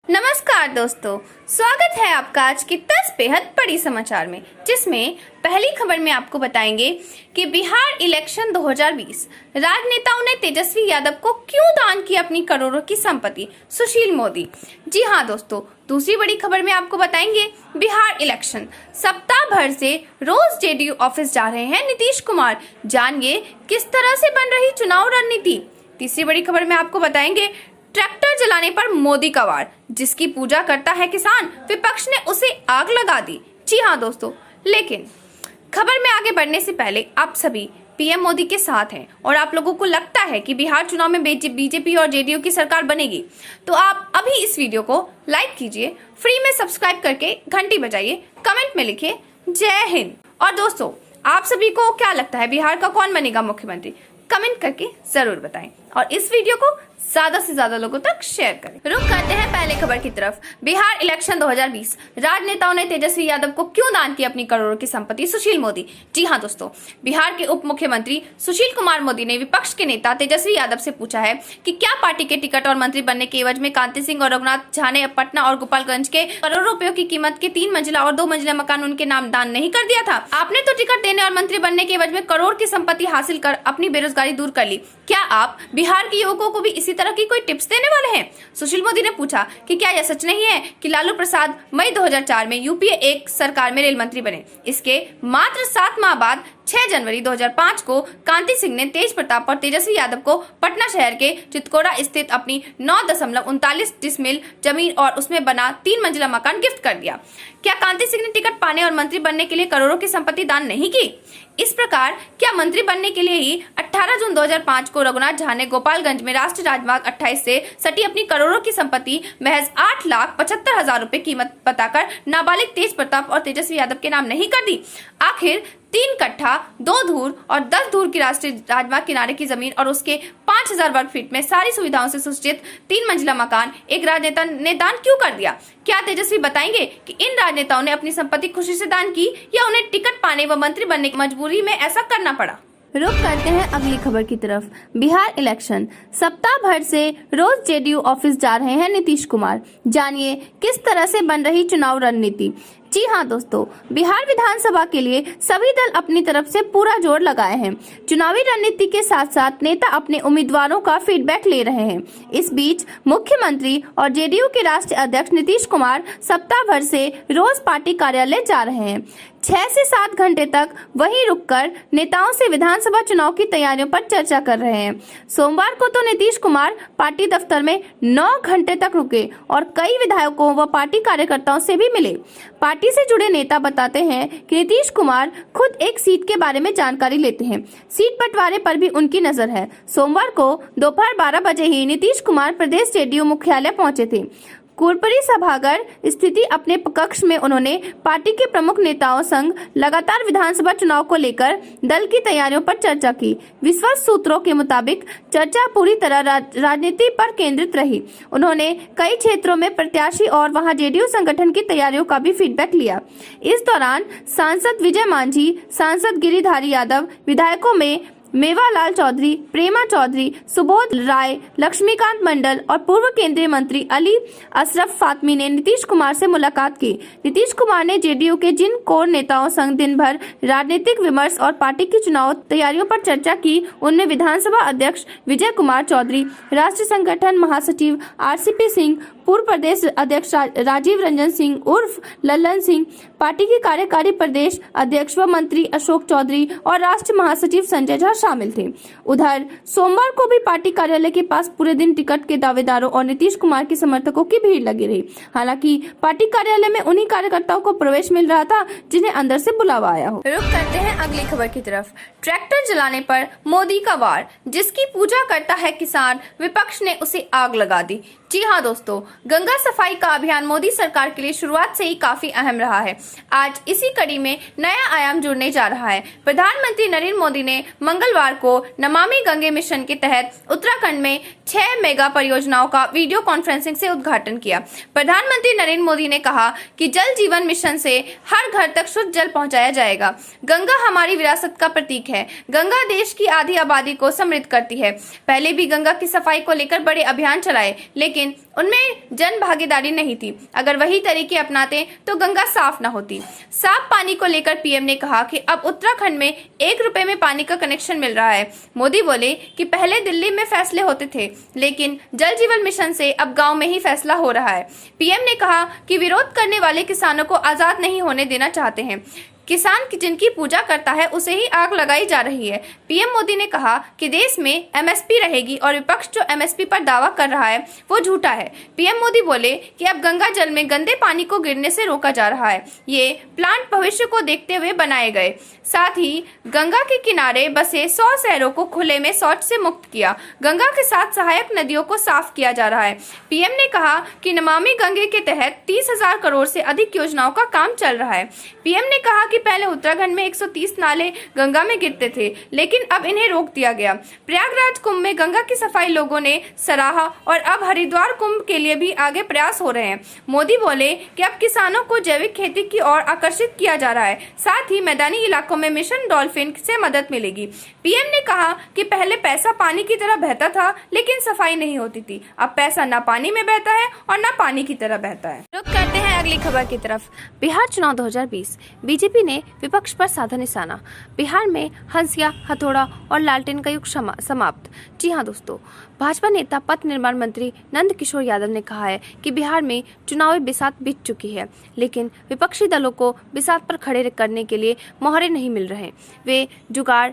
नमस्कार दोस्तों, स्वागत है आपका आज की 10 बेहद बड़ी समाचार में, जिसमें पहली खबर में आपको बताएंगे कि बिहार इलेक्शन 2020 राजनेताओं ने तेजस्वी यादव को क्यों दान की अपनी करोड़ों की संपत्ति, सुशील मोदी। जी हाँ दोस्तों, दूसरी बड़ी खबर में आपको बताएंगे बिहार इलेक्शन सप्ताह भर से रोज जेडीयू ऑफिस जा रहे हैं नीतीश कुमार, जानिए किस तरह से बन रही चुनाव रणनीति। तीसरी बड़ी खबर में आपको बताएंगे ट्रैक्टर जलाने पर मोदी का वार, जिसकी पूजा करता है किसान, विपक्ष ने उसे आग लगा दी। जी हाँ दोस्तों, लेकिन खबर में आगे बढ़ने से पहले आप सभी पीएम मोदी के साथ हैं और आप लोगों को लगता है कि बिहार चुनाव में बीजेपी और जेडीयू की सरकार बनेगी, तो आप अभी इस वीडियो को लाइक कीजिए, फ्री में सब्सक्राइब करके घंटी बजाइए, कमेंट में लिखिए जय हिंद। और दोस्तों, आप सभी को क्या लगता है बिहार का कौन बनेगा मुख्यमंत्री, कमेंट करके जरूर बताएं और इस वीडियो को ज्यादा से ज्यादा लोगों तक शेयर करें। रुक करते हैं पहले खबर की तरफ। बिहार इलेक्शन 2020 राजनेताओं ने तेजस्वी यादव को क्यों दान की अपनी करोड़ों की संपत्ति, सुशील मोदी। जी हाँ दोस्तों, बिहार के उप मुख्यमंत्री सुशील कुमार मोदी ने विपक्ष के नेता तेजस्वी यादव से पूछा है कि क्या पार्टी के टिकट और मंत्री बनने के एवज में कांति सिंह और रघुनाथ झा ने पटना और गोपालगंज के करोड़ों रुपयों की कीमत के 3 मंजिला और 2 मंजिला मकान उनके नाम दान नहीं कर दिया था। आपने तो टिकट देने और मंत्री बनने के एवज में करोड़ की संपत्ति हासिल कर अपनी बेरोजगारी दूर कर ली, क्या आप बिहार के युवकों को भी इसी तरह की कोई टिप्स देने वाले हैं? सुशील मोदी ने पूछा कि क्या यह सच नहीं है कि लालू प्रसाद मई 2004 में यूपीए एक सरकार में रेल मंत्री बने। इसके मात्र 7 माह बाद 6 जनवरी 2005 को कांति सिंह ने तेज प्रताप और तेजस्वी यादव को पटना शहर के चितकोड़ा स्थित अपनी 9.39 डिसमिल जमीन और उसमें बना 3 मंजिला मकान गिफ्ट कर दिया। क्या कांति सिंह ने टिकट पाने और मंत्री बनने के लिए करोड़ों की संपत्ति दान नहीं की? इस प्रकार क्या मंत्री बनने के लिए ही 18 जून 2005 को रघुनाथ झा ने गोपालगंज में राष्ट्रीय राजमार्ग 28 से सटी अपनी करोड़ों की संपत्ति महज 8,75,000 रुपए कीमत बताकर नाबालिग तेज प्रताप और तेजस्वी यादव के नाम नहीं कर दी? आखिर 3 कट्ठा 2 धूर और 10 धूर की राष्ट्रीय राजमार्ग किनारे की जमीन और उसके 5,000 वर्ग फीट में सारी सुविधाओं से सुसज्जित 3 मंजिला मकान एक राजनेता ने दान क्यों कर दिया? क्या तेजस्वी बताएंगे कि इन राजनेताओं ने अपनी संपत्ति खुशी से दान की या उन्हें टिकट पाने व मंत्री बनने की मजबूरी में ऐसा करना पड़ा? रुक करते हैं अगली खबर की तरफ। बिहार इलेक्शन सप्ताह भर से रोज जेडीयू ऑफिस जा रहे हैं नीतीश कुमार, जानिए किस तरह से बन रही चुनाव रणनीति। जी हाँ दोस्तों, बिहार विधानसभा के लिए सभी दल अपनी तरफ से पूरा जोर लगाए हैं। चुनावी रणनीति के साथ साथ नेता अपने उम्मीदवारों का फीडबैक ले रहे हैं। इस बीच मुख्यमंत्री और जेडीयू के राष्ट्रीय अध्यक्ष नीतीश कुमार सप्ताह भर से रोज पार्टी कार्यालय जा रहे हैं। 6 से 7 घंटे तक वहीं रुककर नेताओं से विधानसभा चुनाव की तैयारियों पर चर्चा कर रहे हैं। सोमवार को तो नीतीश कुमार पार्टी दफ्तर में 9 घंटे तक रुके और कई विधायकों व पार्टी कार्यकर्ताओं से भी मिले। पार्टी से जुड़े नेता बताते हैं कि नीतीश कुमार खुद एक सीट के बारे में जानकारी लेते हैं। सीट बंटवारे पर भी उनकी नजर है। सोमवार को दोपहर 12 बजे ही नीतीश कुमार प्रदेश जेडीयू मुख्यालय पहुंचे थे। कुरपरी सभागार स्थिति अपने कक्ष में उन्होंने पार्टी के प्रमुख नेताओं संग लगातार विधानसभा चुनाव को लेकर दल की तैयारियों पर चर्चा की। विश्वस्त सूत्रों के मुताबिक चर्चा पूरी तरह राजनीति पर केंद्रित रही। उन्होंने कई क्षेत्रों में प्रत्याशी और वहां जेडीयू संगठन की तैयारियों का भी फीडबैक लिया। इस दौरान सांसद विजय मांझी, सांसद गिरिधारी यादव, विधायकों में मेवालाल चौधरी, प्रेमा चौधरी, सुबोध राय, लक्ष्मीकांत मंडल और पूर्व केंद्रीय मंत्री अली अशरफ फातमी ने नीतीश कुमार से मुलाकात की। नीतीश कुमार ने जेडीयू के जिन कोर नेताओं संग दिन भर राजनीतिक विमर्श और पार्टी की चुनाव तैयारियों पर चर्चा की, उनमें विधानसभा अध्यक्ष विजय कुमार चौधरी, राष्ट्रीय संगठन महासचिव आरसीपी सिंह, पूर्व प्रदेश अध्यक्ष राजीव रंजन सिंह उर्फ लल्लन सिंह, पार्टी के कार्यकारी प्रदेश अध्यक्ष व मंत्री अशोक चौधरी और राष्ट्रीय महासचिव संजय झा शामिल थे। उधर सोमवार को भी पार्टी कार्यालय के पास पूरे दिन टिकट के दावेदारों और नीतीश कुमार के समर्थकों की भीड़ लगी रही। हालांकि पार्टी कार्यालय में उन्हीं कार्यकर्ताओं को प्रवेश मिल रहा था जिन्हें अंदर से बुलावा आया हो। रुक करते हैं अगली खबर की तरफ। ट्रैक्टर जलाने पर मोदी का वार, जिसकी पूजा करता है किसान, विपक्ष ने उसे आग लगा दी। जी हाँ दोस्तों, गंगा सफाई का अभियान मोदी सरकार के लिए शुरुआत से ही काफी अहम रहा है। आज इसी कड़ी में नया आयाम जुड़ने जा रहा है। प्रधानमंत्री नरेंद्र मोदी ने मंगलवार को नमामि गंगे मिशन के तहत उत्तराखंड में 6 मेगा परियोजनाओं का वीडियो कॉन्फ्रेंसिंग से उद्घाटन किया। प्रधानमंत्री नरेंद्र मोदी ने कहा कि जल जीवन मिशन से हर घर तक शुद्ध जल पहुंचाया जाएगा। गंगा हमारी विरासत का प्रतीक है। गंगा देश की आधी आबादी को समृद्ध करती है। पहले भी गंगा की सफाई को लेकर बड़े अभियान चलाए, लेकिन लेकिन उनमें जन भागीदारी नहीं थी। अगर वही तरीके अपनाते तो गंगा साफ न होती। साफ पानी को लेकर पीएम ने कहा कि अब उत्तराखंड में 1 रुपए में पानी का कनेक्शन मिल रहा है। मोदी बोले कि पहले दिल्ली में फैसले होते थे, लेकिन जल जीवन मिशन से अब गांव में ही फैसला हो रहा है। पीएम ने कहा कि विरोध करने वाले किसानों को आजाद नहीं होने देना चाहते हैं। किसान जिनकी पूजा करता है उसे ही आग लगाई जा रही है। पीएम मोदी ने कहा कि देश में एमएसपी रहेगी और विपक्ष जो एमएसपी पर दावा कर रहा है वो झूठा है। पीएम मोदी बोले कि अब गंगा जल में गंदे पानी को गिरने से रोका जा रहा है। ये प्लांट भविष्य को देखते हुए बनाए गए। साथ ही गंगा के किनारे बसे 100 शहरों को खुले में शौच से मुक्त किया। गंगा के साथ सहायक नदियों को साफ किया जा रहा है। पीएम ने कहा कि नमामि गंगे के तहत 30,000 करोड़ से अधिक योजनाओं का काम चल रहा है। पीएम ने कहा कि पहले उत्तराखंड में 130 नाले गंगा में गिरते थे, लेकिन अब इन्हें रोक दिया गया। प्रयागराज कुंभ में गंगा की सफाई लोगों ने सराहा और अब हरिद्वार कुंभ के लिए भी आगे प्रयास हो रहे हैं। मोदी बोले कि अब किसानों को जैविक खेती की ओर आकर्षित किया जा रहा है। साथ ही मैदानी इलाकों में मिशन डॉल्फिन से मदद मिलेगी। पीएम ने कहा कि पहले पैसा पानी की तरह बहता था, लेकिन सफाई नहीं होती थी। अब पैसा ना पानी में बहता है और ना पानी की तरह बहता है। रुक करते हैं अगली खबर की तरफ। बिहार चुनाव 2020, बीजेपी ने विपक्ष पर साधा निशाना। बिहार में हंसिया, हथौड़ा और लालटेन का युग समाप्त। जी हाँ दोस्तों, भाजपा नेता पथ निर्माण मंत्री नंद किशोर यादव ने कहा है कि बिहार में चुनावी बिसात बीत चुकी है, लेकिन विपक्षी दलों को बिसात पर खड़े करने के लिए मोहरे नहीं मिल रहे। वे जुगाड़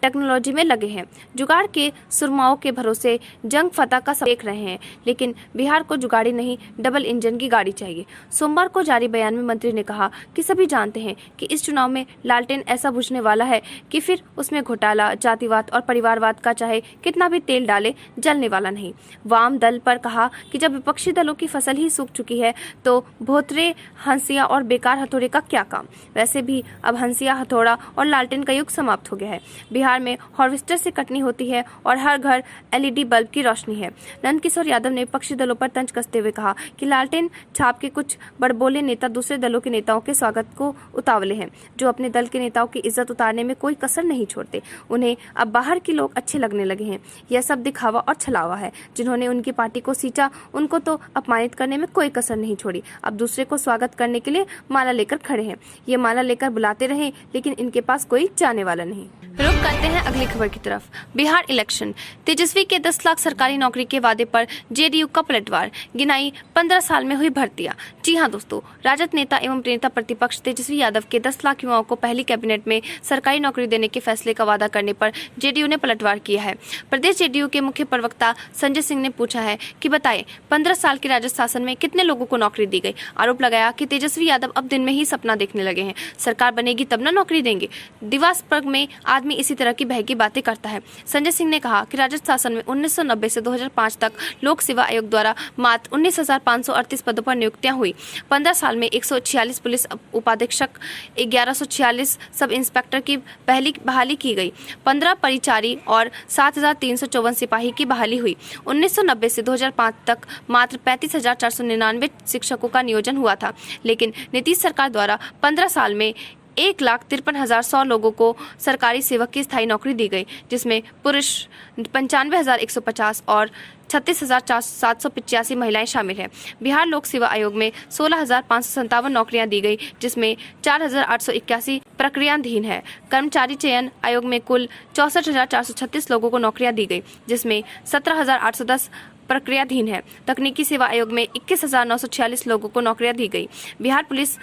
टेक्नोलॉजी में लगे हैं। जुगाड़ के सुरमाओं के भरोसे जंग फतह का देख रहे हैं, लेकिन बिहार को जुगाड़ी नहीं, डबल इंजन की गाड़ी चाहिए। सोमवार को जारी बयान में मंत्री ने कहा कि सभी जानते हैं कि इस चुनाव में लालटेन ऐसा बुझने वाला है कि फिर उसमें घोटाला, जातिवाद और परिवारवाद का चाहे कितना भी तेल डाले जलने वाला नहीं। वाम दल पर कहा कि जब विपक्षी दलों की फसल ही सूख चुकी है तो भोथरे, हंसिया और बेकार हथौड़े का क्या काम। वैसे भी अब हंसिया, हथौड़ा और लालटेन का युग समाप्त हो गया है। बिहार में हार्वेस्टर से कटनी होती है और हर घर एलईडी बल्ब की रोशनी है। नंदकिशोर यादव ने विपक्षी दलों पर तंज कसते हुए कहा कि लालटेन छाप के कुछ बड़बोले नेता दूसरे दलों के नेताओं के स्वागत को उतावले हैं, जो अपने दल के नेताओं की इज्जत उतारने में कोई कसर नहीं छोड़ते। उन्हें अब बाहर के लोग अच्छे लगने लगे हैं। यह सब दिखावा और छलावा है। जिन्होंने उनकी पार्टी को सींचा, उनको तो अपमानित करने में कोई कसर नहीं छोड़ी। अब दूसरे को स्वागत करने के लिए माला लेकर खड़े हैं। ये माला लेकर बुलाते रहे, लेकिन इनके पास कोई जाने वाला नहीं। रुक करते हैं अगली खबर की तरफ। बिहार इलेक्शन, तेजस्वी के 10 लाख सरकारी नौकरी के वादे पर जेडीयू का पलटवार। गिनाई 15 साल में हुई भर्तियां। जी हां दोस्तों, राजद नेता एवं नेता प्रतिपक्ष तेजस्वी यादव के 10 लाख युवाओं को पहली कैबिनेट में सरकारी नौकरी देने के फैसले का वादा करने पर जेडीयू ने पलटवार किया है। प्रदेश जेडीयू के मुख्य प्रवक्ता संजय सिंह ने पूछा है कि बताएं 15 साल के राजद शासन में कितने लोगों को नौकरी दी गई। आरोप लगाया कि तेजस्वी यादव अब दिन में ही सपना देखने लगे हैं। सरकार बनेगी तब ना नौकरी देंगे। दिवस पर्व में आदमी इसी तरह की बहकी बातें करता है। संजय सिंह ने कहा कि राजद शासन में 1990 से 2005 तक लोक सेवा आयोग द्वारा मात्र 19,538 पदों पर नियुक्तियां हुई। 15 साल में 146 पुलिस उपाधीक्षक, 1146 सब इंस्पेक्टर की पहली बहाली की गई। 15 परिचारी और 7,354 सिपाही की बहाली हुई। 1990 से 2005 तक मात्र 35,499 शिक्षकों का नियोजन हुआ था, लेकिन नीतीश सरकार द्वारा 15 साल में 1,53,100 लोगों को सरकारी सेवक की स्थायी नौकरी दी गई, जिसमें पुरुष 95,150 और 36,785 महिलाएं शामिल हैं। बिहार लोक सेवा आयोग में 16,557 नौकरियां दी गई, जिसमें 4,881 प्रक्रियाधीन है। कर्मचारी चयन आयोग में कुल 64,436 लोगों को नौकरियां दी गई, जिसमें 17,810 प्रक्रियाधीन है। तकनीकी सेवा आयोग में 21,946 लोगों को नौकरियां दी गई। बिहार पुलिस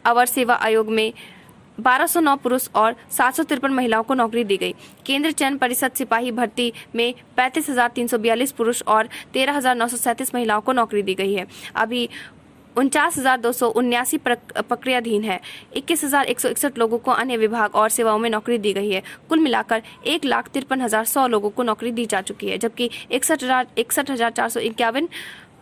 अवर सेवा आयोग में 1209 पुरुष और 753 महिलाओं को नौकरी दी गई। केंद्र चयन परिषद सिपाही भर्ती में 35,342 पुरुष और 13,937 महिलाओं को नौकरी दी गई है। अभी 49,279 प्रक्रियाधीन है। 21,161 लोगों को अन्य विभाग और सेवाओं में नौकरी दी गई है। कुल मिलाकर 1,53,100 लोगों को नौकरी दी जा चुकी है, जबकि 61,451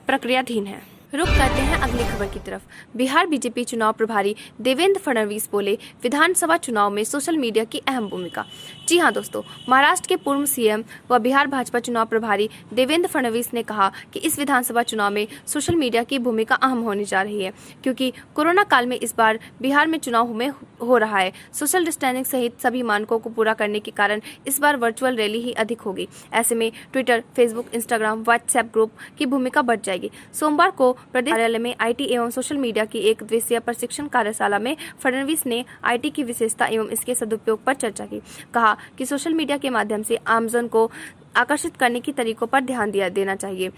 प्रक्रियाधीन है। रुक करते हैं अगली खबर की तरफ। बिहार बीजेपी चुनाव प्रभारी देवेंद्र फडणवीस बोले, विधानसभा चुनाव में सोशल मीडिया की अहम भूमिका। जी हां दोस्तों, महाराष्ट्र के पूर्व सीएम व बिहार भाजपा चुनाव प्रभारी देवेंद्र फडणवीस ने कहा कि इस विधानसभा चुनाव में सोशल मीडिया की भूमिका अहम होने जा रही है, क्योंकि कोरोना काल में इस बार बिहार में चुनाव में हो रहा है। सोशल डिस्टेंसिंग सहित सभी मानकों को पूरा करने के कारण इस बार वर्चुअल रैली ही अधिक होगी। ऐसे में Twitter, Facebook, Instagram, WhatsApp group की भूमिका बढ़ जाएगी। सोमवार को प्रदेश कार्यालय में आईटी एवं सोशल मीडिया की एक दिवसीय प्रशिक्षण कार्यशाला में फडणवीस ने आईटी की विशेषता एवं इसके सदुपयोग पर चर्चा की। कहा कि सोशल मीडिया के माध्यम से आमजन को आकर्षित करने के तरीकों पर ध्यान देना चाहिए।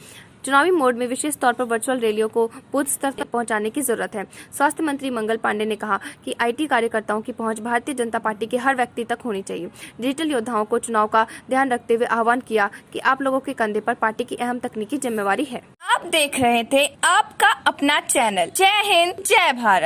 चुनावी मोड में विशेष तौर पर वर्चुअल रैलियों को बूथ स्तर तक पहुंचाने की जरूरत है। स्वास्थ्य मंत्री मंगल पांडे ने कहा कि आईटी कार्यकर्ताओं की पहुंच भारतीय जनता पार्टी के हर व्यक्ति तक होनी चाहिए। डिजिटल योद्धाओं को चुनाव का ध्यान रखते हुए आह्वान किया कि आप लोगों के कंधे पर पार्टी की अहम तकनीकी जिम्मेवारी है। आप देख रहे थे आपका अपना चैनल। जय हिंद, जय भारत।